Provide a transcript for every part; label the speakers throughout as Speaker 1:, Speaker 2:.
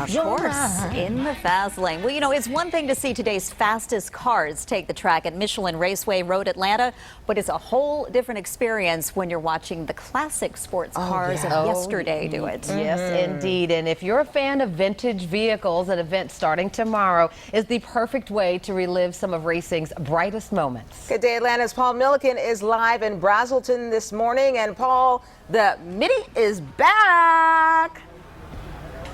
Speaker 1: Of course, in the fast lane. Well, you know, it's one thing to see today's fastest cars take the track at Michelin Raceway Road Atlanta, but it's a whole different experience when you're watching the classic sports cars of yesterday do it.
Speaker 2: Yes, indeed. And if you're a fan of vintage vehicles, an event starting tomorrow is the perfect way to relive some of racing's brightest moments.
Speaker 3: Good day, Atlanta's Paul Milliken is live in Brazelton this morning. And Paul, the Mini is back.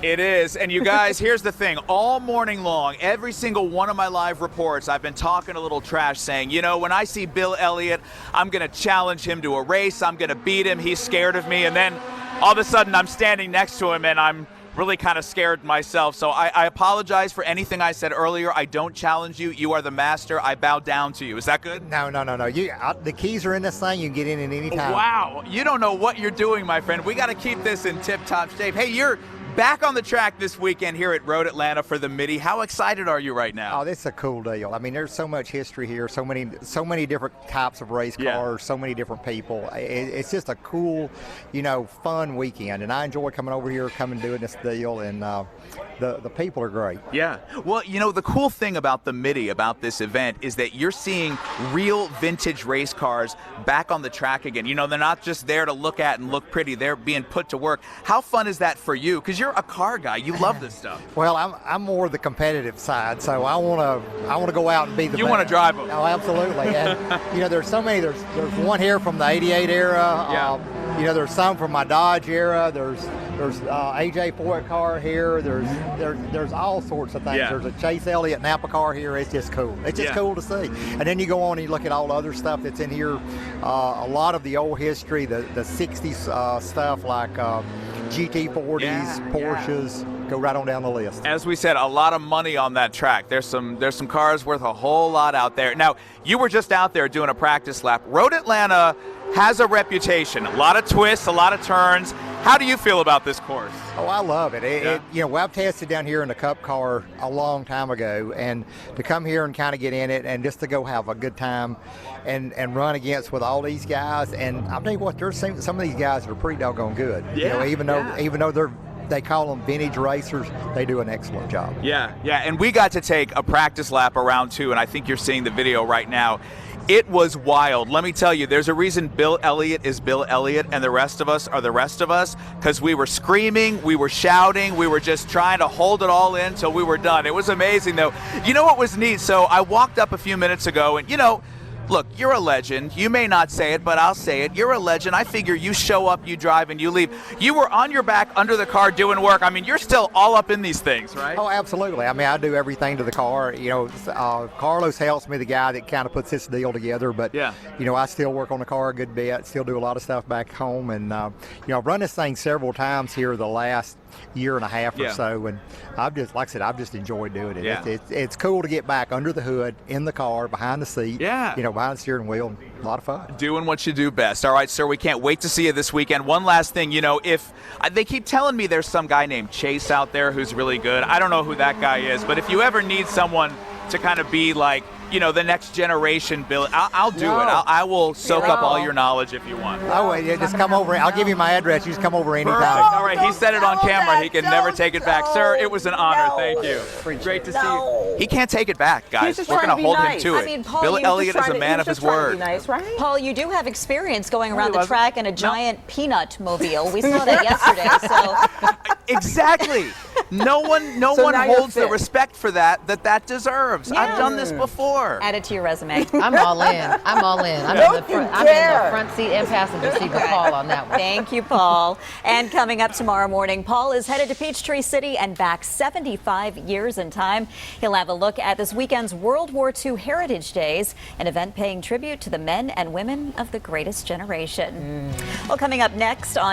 Speaker 4: It is. And you guys, here's the thing. All morning long, every single one of my live reports, I've been talking a little trash saying, you know, when I see Bill Elliott, I'm going to challenge him to a race. I'm going to beat him. He's scared of me. And then all of a sudden I'm standing next to him and I'm really kind of scared myself. So I apologize for anything I said earlier. I don't challenge you. You are the master. I bow down to you. Is that good?
Speaker 5: No. The keys are in this thing. You can get in at any time.
Speaker 4: Wow. You don't know what you're doing, my friend. We got to keep this in tip-top shape. Hey, you're back on the track this weekend here at Road Atlanta for the Midi. How excited are you right now?
Speaker 5: Oh, this is a cool deal. I mean, there's so much history here, so many different types of race cars, so many different people. It's just a cool, fun weekend, and I enjoy coming over here, doing this deal, and the people are great.
Speaker 4: Yeah. Well, the cool thing about the Midi, about this event, is that you're seeing real vintage race cars back on the track again. They're not just there to look at and look pretty. They're being put to work. How fun is that for you? Because you're a car guy. You love this stuff.
Speaker 5: Well, I'm more the competitive side, so I want to go out and be the best.
Speaker 4: You want to drive them.
Speaker 5: Oh, absolutely. And there's so many. There's one here from the '88 era.
Speaker 4: Yeah.
Speaker 5: There's some from my Dodge era. There's AJ Foyt car here. There's all sorts of things.
Speaker 4: Yeah.
Speaker 5: There's a Chase Elliott Napa car here. It's just cool. It's just cool to see. And then you go on and you look at all the other stuff that's in here. A lot of the old history, the 60s stuff like GT40s, Porsches, go right on down the list.
Speaker 4: As we said, a lot of money on that track. There's some cars worth a whole lot out there. Now, you were just out there doing a practice lap. Road Atlanta has a reputation, a lot of twists, a lot of turns. How do you feel about this course?
Speaker 5: Oh, I love it. I've tested down here in the Cup car a long time ago, and to come here and kind of get in it and just to go have a good time and run against with all these guys. And I'll tell you what, there's some of these guys that are pretty doggone good. Even though they call them vintage racers, they do an excellent job.
Speaker 4: Yeah, and we got to take a practice lap around too, and I think you're seeing the video right now. It was wild. Let me tell you, there's a reason Bill Elliott is Bill Elliott and the rest of us are the rest of us, because we were screaming, we were shouting, we were just trying to hold it all in till we were done. It was amazing, though. You know what was neat? So I walked up a few minutes ago, and look, you're a legend. You may not say it, but I'll say it. You're a legend. I figure you show up, you drive, and you leave. You were on your back under the car doing work. I mean, you're still all up in these things, right?
Speaker 5: Oh, absolutely. I mean, I do everything to the car. Carlos helps me, the guy that kind of puts this deal together. But, I still work on the car a good bit, still do a lot of stuff back home. And, I've run this thing several times here the last year and a half or so. And I've just enjoyed doing it.
Speaker 4: Yeah.
Speaker 5: It's cool to get back under the hood, in the car, behind the seat. Behind the steering wheel. A lot of fun.
Speaker 4: Doing what you do best. All right, sir, we can't wait to see you this weekend. One last thing, if they keep telling me there's some guy named Chase out there who's really good. I don't know who that guy is, but if you ever need someone to kind of be like, the next generation, Bill, I'll do it. I will soak up all your knowledge if you want.
Speaker 5: Oh, just come over. I'll give you my address. You just come over anytime.
Speaker 4: All right, he said it on camera. He can never take it back. Sir, it was an honor. Thank you. Great to see you. He can't take it back, guys. We're going to hold him to it.
Speaker 1: Paul,
Speaker 4: Bill Elliott is a man of his word.
Speaker 3: Nice, right?
Speaker 1: Paul, you do have experience going around the track in a giant peanut mobile. We saw that yesterday. So
Speaker 4: exactly. No one holds the respect for that deserves. I've done this before.
Speaker 1: Add it to your resume.
Speaker 2: I'm all in. I'm in the front seat and passenger seat with Paul on that one.
Speaker 1: Thank you, Paul. And coming up tomorrow morning, Paul is headed to Peachtree City and back 75 years in time. He'll have a look at this weekend's World War II Heritage Days, an event paying tribute to the men and women of the greatest generation. Well, coming up next on